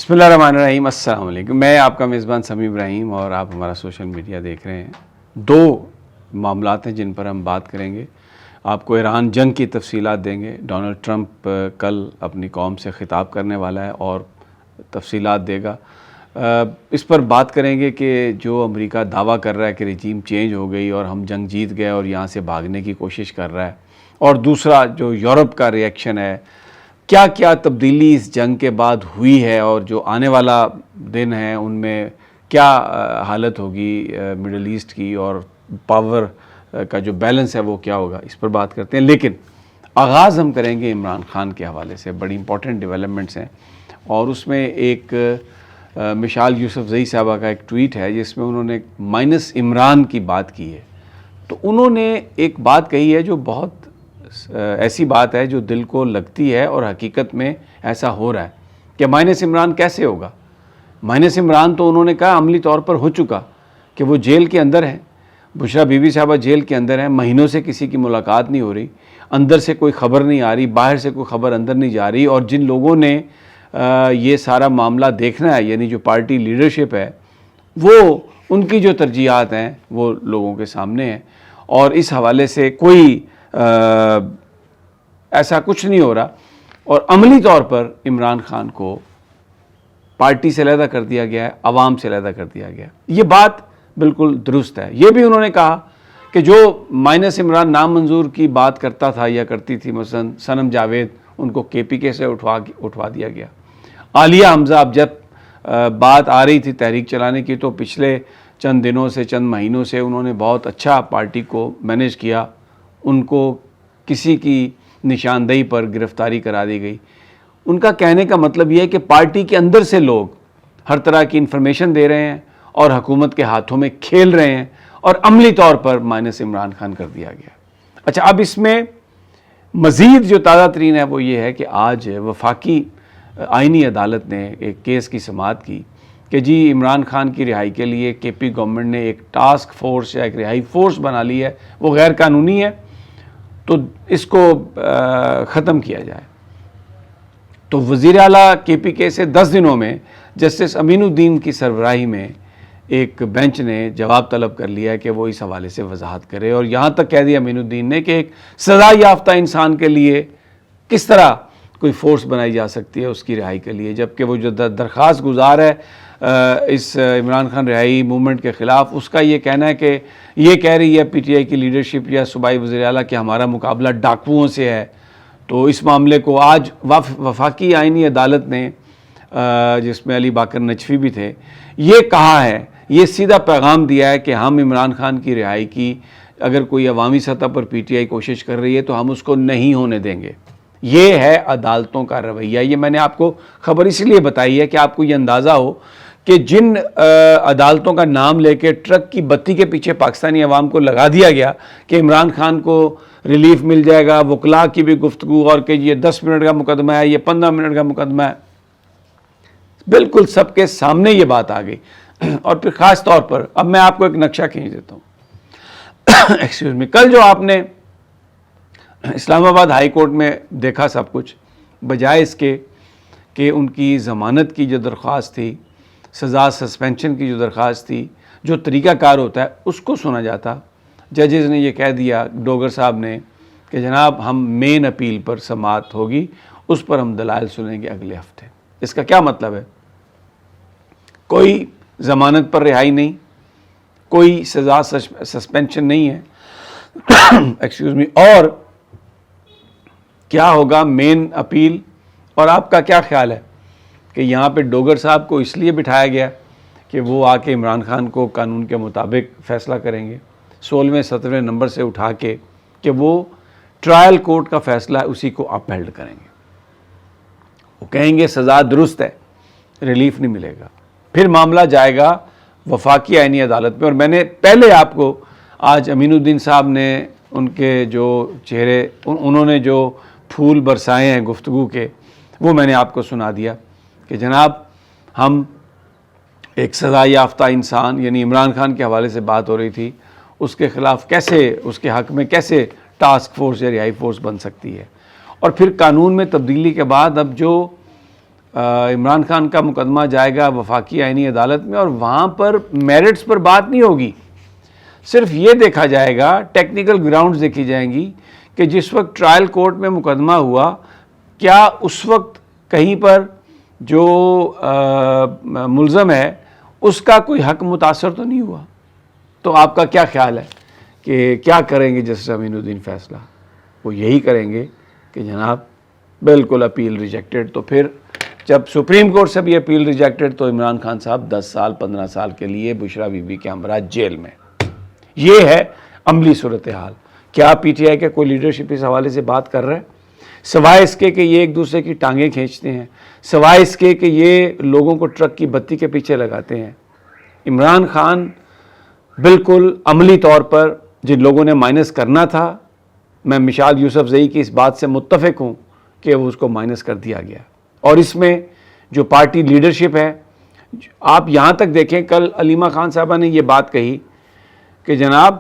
بسم اللہ الرحمن الرحیم. السلام علیکم. میں آپ کا میزبان سمیع ابراہیم اور آپ ہمارا سوشل میڈیا دیکھ رہے ہیں. دو معاملات ہیں جن پر ہم بات کریں گے. آپ کو ایران جنگ کی تفصیلات دیں گے. ڈونلڈ ٹرمپ کل اپنی قوم سے خطاب کرنے والا ہے اور تفصیلات دے گا. اس پر بات کریں گے کہ جو امریکہ دعویٰ کر رہا ہے کہ رجیم چینج ہو گئی اور ہم جنگ جیت گئے اور یہاں سے بھاگنے کی کوشش کر رہا ہے, اور دوسرا جو یورپ کا ری ایکشن ہے, کیا کیا تبدیلی اس جنگ کے بعد ہوئی ہے اور جو آنے والا دن ہے ان میں کیا حالت ہوگی مڈل ایسٹ کی, اور پاور کا جو بیلنس ہے وہ کیا ہوگا. اس پر بات کرتے ہیں. لیکن آغاز ہم کریں گے عمران خان کے حوالے سے. بڑی امپورٹنٹ ڈیولپمنٹس ہیں اور اس میں ایک مشال یوسف زئی صاحبہ کا ایک ٹویٹ ہے جس میں انہوں نے مائنس عمران کی بات کی ہے. تو انہوں نے ایک بات کہی ہے جو بہت ایسی بات ہے جو دل کو لگتی ہے اور حقیقت میں ایسا ہو رہا ہے کہ مائنس عمران کیسے ہوگا. مائنس عمران تو انہوں نے کہا عملی طور پر ہو چکا کہ وہ جیل کے اندر ہیں. بشرا بی بی صاحبہ جیل کے اندر ہیں, مہینوں سے کسی کی ملاقات نہیں ہو رہی, اندر سے کوئی خبر نہیں آ رہی, باہر سے کوئی خبر اندر نہیں جا رہی. اور جن لوگوں نے یہ سارا معاملہ دیکھنا ہے, یعنی جو پارٹی لیڈرشپ ہے, وہ ان کی جو ترجیحات ہیں وہ لوگوں کے سامنے ہیں. اور اس حوالے سے کوئی ایسا کچھ نہیں ہو رہا, اور عملی طور پر عمران خان کو پارٹی سے علیحدہ کر دیا گیا ہے, عوام سے علیحدہ کر دیا گیا. یہ بات بالکل درست ہے. یہ بھی انہوں نے کہا کہ جو مائنس عمران نامنظور کی بات کرتا تھا یا کرتی تھی, مثلا صنم جاوید, ان کو کے پی کے سے اٹھوا دیا گیا. عالیہ حمزہ, اب جب بات آ رہی تھی تحریک چلانے کی تو پچھلے چند دنوں سے, چند مہینوں سے انہوں نے بہت اچھا پارٹی کو مینیج کیا. ان کو کسی کی نشاندہی پر گرفتاری کرا دی گئی. ان کا کہنے کا مطلب یہ ہے کہ پارٹی کے اندر سے لوگ ہر طرح کی انفارمیشن دے رہے ہیں اور حکومت کے ہاتھوں میں کھیل رہے ہیں, اور عملی طور پر مائنس عمران خان کر دیا گیا. اچھا, اب اس میں مزید جو تازہ ترین ہے وہ یہ ہے کہ آج وفاقی آئینی عدالت نے ایک کیس کی سماعت کی کہ جی عمران خان کی رہائی کے لیے کے پی گورنمنٹ نے ایک ٹاسک فورس یا ایک رہائی فورس بنا لی ہے, وہ غیر قانونی ہے, تو اس کو ختم کیا جائے. تو وزیر اعلیٰ کے پی کے سے 10 دنوں میں جسٹس امین الدین کی سربراہی میں ایک بینچ نے جواب طلب کر لیا ہے کہ وہ اس حوالے سے وضاحت کرے. اور یہاں تک کہہ دیا امین الدین نے کہ ایک سزا یافتہ انسان کے لیے کس طرح کوئی فورس بنائی جا سکتی ہے اس کی رہائی کے لیے, جبکہ وہ جو درخواست گزار ہے اس عمران خان رہائی موومنٹ کے خلاف, اس کا یہ کہنا ہے کہ یہ کہہ رہی ہے پی ٹی آئی کی لیڈرشپ یا صوبائی وزیر اعلیٰ کہ ہمارا مقابلہ ڈاکوؤں سے ہے. تو اس معاملے کو آج وفاقی آئینی عدالت نے, جس میں علی باقر نجفی بھی تھے, یہ کہا ہے, یہ سیدھا پیغام دیا ہے کہ ہم عمران خان کی رہائی کی اگر کوئی عوامی سطح پر پی ٹی آئی کوشش کر رہی ہے تو ہم اس کو نہیں ہونے دیں گے. یہ ہے عدالتوں کا رویہ. یہ میں نے آپ کو خبر اس لیے بتائی ہے کہ آپ کو یہ اندازہ ہو کہ جن عدالتوں کا نام لے کے ٹرک کی بتی کے پیچھے پاکستانی عوام کو لگا دیا گیا کہ عمران خان کو ریلیف مل جائے گا, وکلاء کی بھی گفتگو, اور کہ یہ 10 منٹ کا مقدمہ ہے, یہ 15 منٹ کا مقدمہ ہے, بالکل سب کے سامنے یہ بات آ گئی. اور پھر خاص طور پر اب میں آپ کو ایک نقشہ کھینچ دیتا ہوں. ایکسکیوز می, کل جو آپ نے اسلام آباد ہائی کورٹ میں دیکھا سب کچھ, بجائے اس کے کہ ان کی ضمانت کی جو درخواست تھی, سزا سسپینشن کی جو درخواست تھی, جو طریقہ کار ہوتا ہے اس کو سنا جاتا, ججز نے یہ کہہ دیا, ڈوگر صاحب نے, کہ جناب ہم مین اپیل پر سماعت ہوگی, اس پر ہم دلائل سنیں گے اگلے ہفتے. اس کا کیا مطلب ہے؟ کوئی ضمانت پر رہائی نہیں, کوئی سزا سسپینشن نہیں ہے. Excuse me. اور کیا ہوگا مین اپیل؟ اور آپ کا کیا خیال ہے کہ یہاں پہ ڈوگر صاحب کو اس لیے بٹھایا گیا کہ وہ آ کے عمران خان کو قانون کے مطابق فیصلہ کریں گے, 16ویں 17ویں نمبر سے اٹھا کے, کہ وہ ٹرائل کورٹ کا فیصلہ ہے اسی کو اپ ہیلڈ کریں گے. وہ کہیں گے سزا درست ہے, ریلیف نہیں ملے گا, پھر معاملہ جائے گا وفاقی آئینی عدالت میں. اور میں نے پہلے آپ کو آج امین الدین صاحب نے ان کے جو چہرے, انہوں نے جو پھول برسائے ہیں گفتگو کے, وہ میں نے آپ کو سنا دیا کہ جناب ہم ایک سزا یافتہ انسان, یعنی عمران خان کے حوالے سے بات ہو رہی تھی, اس کے خلاف کیسے, اس کے حق میں کیسے ٹاسک فورس یا رہائی فورس بن سکتی ہے. اور پھر قانون میں تبدیلی کے بعد اب جو عمران خان کا مقدمہ جائے گا وفاقی آئینی عدالت میں، اور وہاں پر میرٹس پر بات نہیں ہوگی، صرف یہ دیکھا جائے گا، ٹیکنیکل گراؤنڈز دیکھی جائیں گی کہ جس وقت ٹرائل کورٹ میں مقدمہ ہوا کیا اس وقت کہیں پر جو ملزم ہے اس کا کوئی حق متاثر تو نہیں ہوا۔ تو آپ کا کیا خیال ہے کہ کیا کریں گے جسٹس امین الدین فیصلہ؟ وہ یہی کریں گے کہ جناب بالکل اپیل ریجیکٹڈ، تو پھر جب سپریم کورٹ سے بھی اپیل ریجیکٹڈ تو عمران خان صاحب 10 سال 15 سال کے لیے بشرا بی بی کے ہمراہ جیل میں۔ یہ ہے عملی صورتحال۔ کیا پی ٹی آئی کا کوئی لیڈرشپ اس حوالے سے بات کر رہا ہے؟ سوائے اس کے کہ یہ ایک دوسرے کی ٹانگیں کھینچتے ہیں، سوائے اس کے کہ یہ لوگوں کو ٹرک کی بتی کے پیچھے لگاتے ہیں۔ عمران خان بالکل عملی طور پر جن لوگوں نے مائنس کرنا تھا، میں مشال یوسف زئی کی اس بات سے متفق ہوں کہ وہ اس کو مائنس کر دیا گیا، اور اس میں جو پارٹی لیڈرشپ ہے، آپ یہاں تک دیکھیں کل علیمہ خان صاحبہ نے یہ بات کہی کہ جناب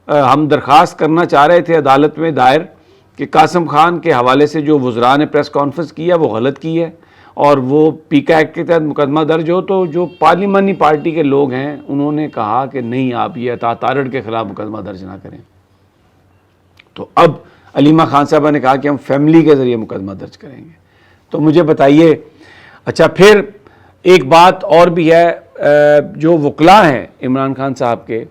ہم درخواست کرنا چاہ رہے تھے عدالت میں دائر کہ قاسم خان کے حوالے سے جو وزراء نے پریس کانفرنس کی ہے وہ غلط کی ہے، اور وہ پیکا ایکٹ کے تحت مقدمہ درج ہو، تو جو پارلیمانی پارٹی کے لوگ ہیں انہوں نے کہا کہ نہیں، آپ یہ اطاعت آرڈر کے خلاف مقدمہ درج نہ کریں۔ تو اب علیمہ خان صاحبہ نے کہا کہ ہم فیملی کے ذریعے مقدمہ درج کریں گے۔ تو مجھے بتائیے، اچھا پھر ایک بات اور بھی ہے، جو وکلاء ہیں عمران خان صاحب کے،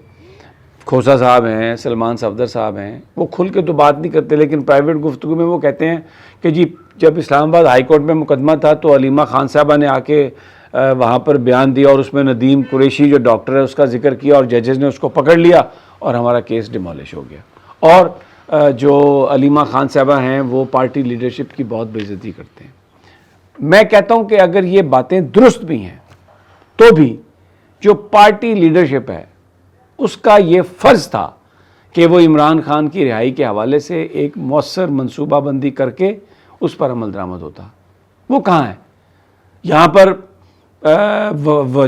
کھوسا صاحب ہیں، سلمان صفدر صاحب ہیں، وہ کھل کے تو بات نہیں کرتے، لیکن پرائیویٹ گفتگو میں وہ کہتے ہیں کہ جی جب اسلام آباد ہائی کورٹ میں مقدمہ تھا تو علیمہ خان صاحبہ نے آ کے وہاں پر بیان دیا، اور اس میں ندیم قریشی جو ڈاکٹر ہے اس کا ذکر کیا، اور ججز نے اس کو پکڑ لیا اور ہمارا کیس ڈیمالش ہو گیا۔ اور جو علیمہ خان صاحبہ ہیں وہ پارٹی لیڈرشپ کی بہت بے عزتی کرتے ہیں۔ میں کہتا ہوں کہ اگر یہ باتیں درست بھی ہیں تو بھی جو پارٹی لیڈرشپ ہے اس کا یہ فرض تھا کہ وہ عمران خان کی رہائی کے حوالے سے ایک مؤثر منصوبہ بندی کر کے اس پر عمل درآمد ہوتا۔ وہ کہاں ہے؟ یہاں پر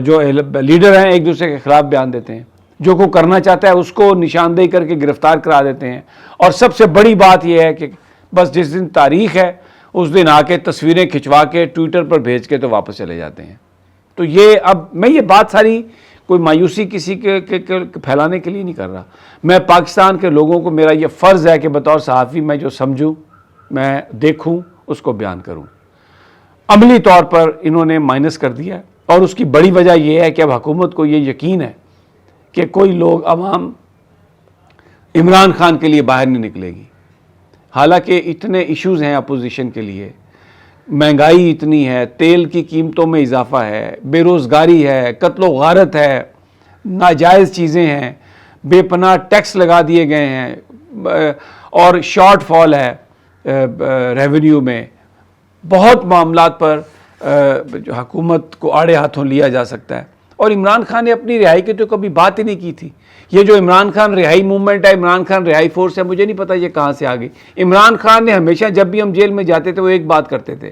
جو لیڈر ہیں ایک دوسرے کے خلاف بیان دیتے ہیں، جو کوئی کرنا چاہتا ہے اس کو نشاندہی کر کے گرفتار کرا دیتے ہیں، اور سب سے بڑی بات یہ ہے کہ بس جس دن تاریخ ہے اس دن آ کے تصویریں کھنچوا کے ٹویٹر پر بھیج کے تو واپس چلے جاتے ہیں۔ تو یہ اب میں یہ بات ساری کوئی مایوسی کسی کے پھیلانے کے لیے نہیں کر رہا، میں پاکستان کے لوگوں کو میرا یہ فرض ہے کہ بطور صحافی میں جو سمجھوں، میں دیکھوں، اس کو بیان کروں۔ عملی طور پر انہوں نے مائنس کر دیا ہے، اور اس کی بڑی وجہ یہ ہے کہ اب حکومت کو یہ یقین ہے کہ کوئی لوگ عوام عمران خان کے لیے باہر نہیں نکلے گی۔ حالانکہ اتنے ایشوز ہیں اپوزیشن کے لیے، مہنگائی اتنی ہے، تیل کی قیمتوں میں اضافہ ہے، بے روزگاری ہے، قتل و غارت ہے، ناجائز چیزیں ہیں، بے پناہ ٹیکس لگا دیے گئے ہیں، اور شارٹ فال ہے ریونیو میں، بہت معاملات پر جو حکومت کو آڑے ہاتھوں لیا جا سکتا ہے۔ اور عمران خان نے اپنی رہائی کی تو کبھی بات ہی نہیں کی تھی۔ یہ جو عمران خان رہائی موومنٹ ہے، عمران خان رہائی فورس ہے، مجھے نہیں پتا یہ کہاں سے آ گئی۔ عمران خان نے ہمیشہ جب بھی ہم جیل میں جاتے تھے وہ ایک بات کرتے تھے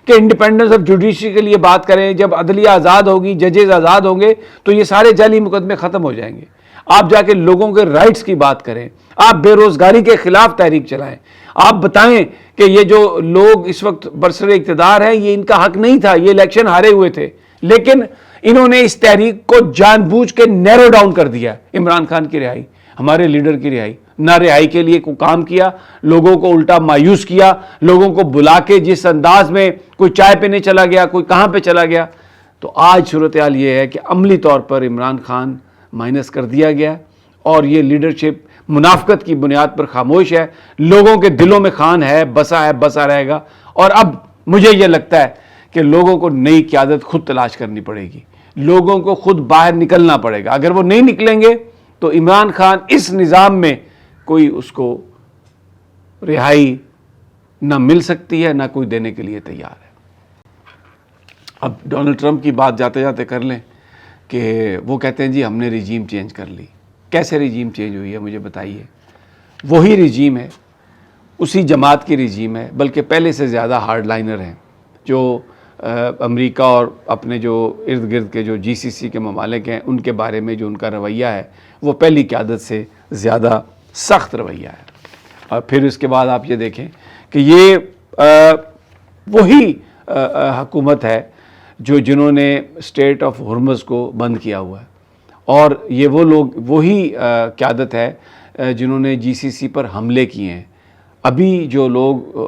کہ انڈیپینڈنس آف جوڈیشری کے لیے بات کریں، جب عدلیہ آزاد ہوگی، ججز آزاد ہوں گے تو یہ سارے جعلی مقدمے ختم ہو جائیں گے۔ آپ جا کے لوگوں کے رائٹس کی بات کریں، آپ بے روزگاری کے خلاف تحریک چلائیں، آپ بتائیں کہ یہ جو لوگ اس وقت برسر اقتدار ہیں یہ ان کا حق نہیں تھا، یہ الیکشن ہارے ہوئے تھے، لیکن انہوں نے اس تحریک کو جان بوجھ کے نیرو ڈاؤن کر دیا۔ عمران خان کی رہائی، ہمارے لیڈر کی رہائی، نہ رہائی کے لیے کوئی کام کیا، لوگوں کو الٹا مایوس کیا، لوگوں کو بلا کے جس انداز میں کوئی چائے پینے چلا گیا، کوئی کہاں پہ چلا گیا۔ تو آج صورتحال یہ ہے کہ عملی طور پر عمران خان مائنس کر دیا گیا، اور یہ لیڈرشپ منافقت کی بنیاد پر خاموش ہے۔ لوگوں کے دلوں میں خان ہے، بسا رہے گا، اور اب مجھے یہ لگتا ہے کہ لوگوں کو نئی قیادت خود تلاش کرنی پڑے گی، لوگوں کو خود باہر نکلنا پڑے گا۔ اگر وہ نہیں نکلیں گے تو عمران خان اس نظام میں کوئی اس کو رہائی نہ مل سکتی ہے، نہ کوئی دینے کے لیے تیار ہے۔ اب ڈونلڈ ٹرمپ کی بات جاتے جاتے کر لیں کہ وہ کہتے ہیں جی ہم نے ریجیم چینج کر لی۔ کیسے ریجیم چینج ہوئی ہے مجھے بتائیے؟ وہی ریجیم ہے، اسی جماعت کی ریجیم ہے، بلکہ پہلے سے زیادہ ہارڈ لائنر ہیں، جو امریکہ اور اپنے جو ارد گرد کے جو جی سی سی کے ممالک ہیں ان کے بارے میں جو ان کا رویہ ہے وہ پہلی قیادت سے زیادہ سخت رویہ ہے۔ اور پھر اس کے بعد آپ یہ دیکھیں کہ یہ وہی حکومت ہے جنہوں نے اسٹریٹ آف ہرمز کو بند کیا ہوا ہے، اور یہ وہ لوگ وہی قیادت ہے جنہوں نے جی سی سی پر حملے کیے ہیں۔ ابھی جو لوگ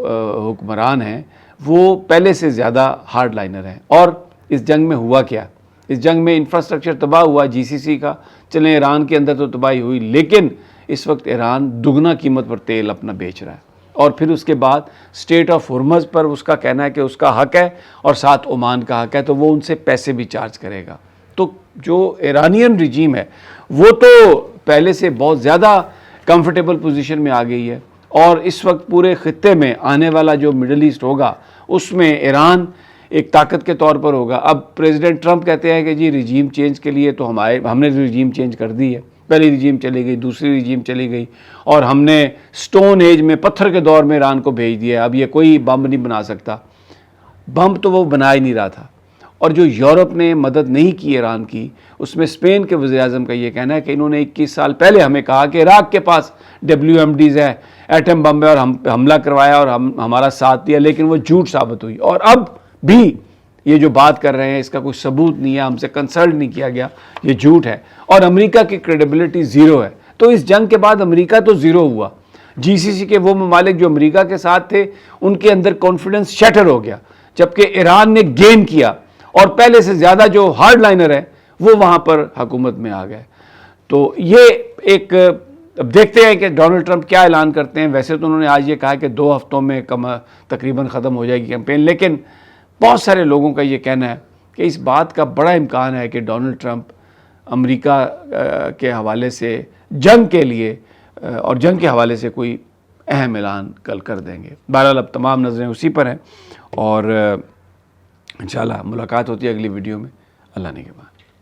حکمران ہیں وہ پہلے سے زیادہ ہارڈ لائنر ہیں۔ اور اس جنگ میں ہوا کیا؟ اس جنگ میں انفراسٹرکچر تباہ ہوا جی سی سی کا، چلیں ایران کے اندر تو تباہی ہوئی، لیکن اس وقت ایران دگنا قیمت پر تیل اپنا بیچ رہا ہے، اور پھر اس کے بعد اسٹریٹ آف ہرمز پر اس کا کہنا ہے کہ اس کا حق ہے اور ساتھ عمان کا حق ہے، تو وہ ان سے پیسے بھی چارج کرے گا۔ تو جو ایرانین رجیم ہے وہ تو پہلے سے بہت زیادہ کمفرٹیبل پوزیشن میں آ گئی ہے، اور اس وقت پورے خطے میں آنے والا جو مڈل ایسٹ ہوگا اس میں ایران ایک طاقت کے طور پر ہوگا۔ اب پریزیڈنٹ ٹرمپ کہتے ہیں کہ جی رجیم چینج کے لیے تو ہم نے رجیم چینج کر دی ہے، پہلی رجیم چلی گئی، دوسری رجیم چلی گئی، اور ہم نے سٹون ایج میں پتھر کے دور میں ایران کو بھیج دیا ہے، اب یہ کوئی بم نہیں بنا سکتا۔ بم تو وہ بنا ہی نہیں رہا تھا۔ اور جو یورپ نے مدد نہیں کی ایران کی، اس میں اسپین کے وزیر اعظم کا یہ کہنا ہے کہ انہوں نے 21 سال پہلے ہمیں کہا کہ عراق کے پاس WMDs ہے، ایٹم بم ہے، اور حملہ کروایا اور ہمارا ساتھ دیا، لیکن وہ جھوٹ ثابت ہوئی، اور اب بھی یہ جو بات کر رہے ہیں اس کا کوئی ثبوت نہیں ہے، ہم سے کنسلٹ نہیں کیا گیا، یہ جھوٹ ہے، اور امریکہ کی کریڈیبلٹی زیرو ہے۔ تو اس جنگ کے بعد امریکہ تو زیرو ہوا، جی سی سی کے وہ ممالک جو امریکہ کے ساتھ تھے ان کے اندر کانفیڈنس شیٹر ہو گیا، جبکہ ایران نے گین کیا، اور پہلے سے زیادہ جو ہارڈ لائنر ہے وہ وہاں پر حکومت میں آ گئے۔ تو یہ ایک اب دیکھتے ہیں کہ ڈونلڈ ٹرمپ کیا اعلان کرتے ہیں۔ ویسے تو انہوں نے آج یہ کہا کہ 2 ہفتوں میں تقریباً ختم ہو جائے گی کیمپین، لیکن بہت سارے لوگوں کا یہ کہنا ہے کہ اس بات کا بڑا امکان ہے کہ ڈونلڈ ٹرمپ امریکہ کے حوالے سے جنگ کے لیے اور جنگ کے حوالے سے کوئی اہم اعلان کل کر دیں گے۔ بہرحال اب تمام نظریں اسی پر ہیں، اور انشاءاللہ ملاقات ہوتی ہے اگلی ویڈیو میں۔ اللہ نگہبان۔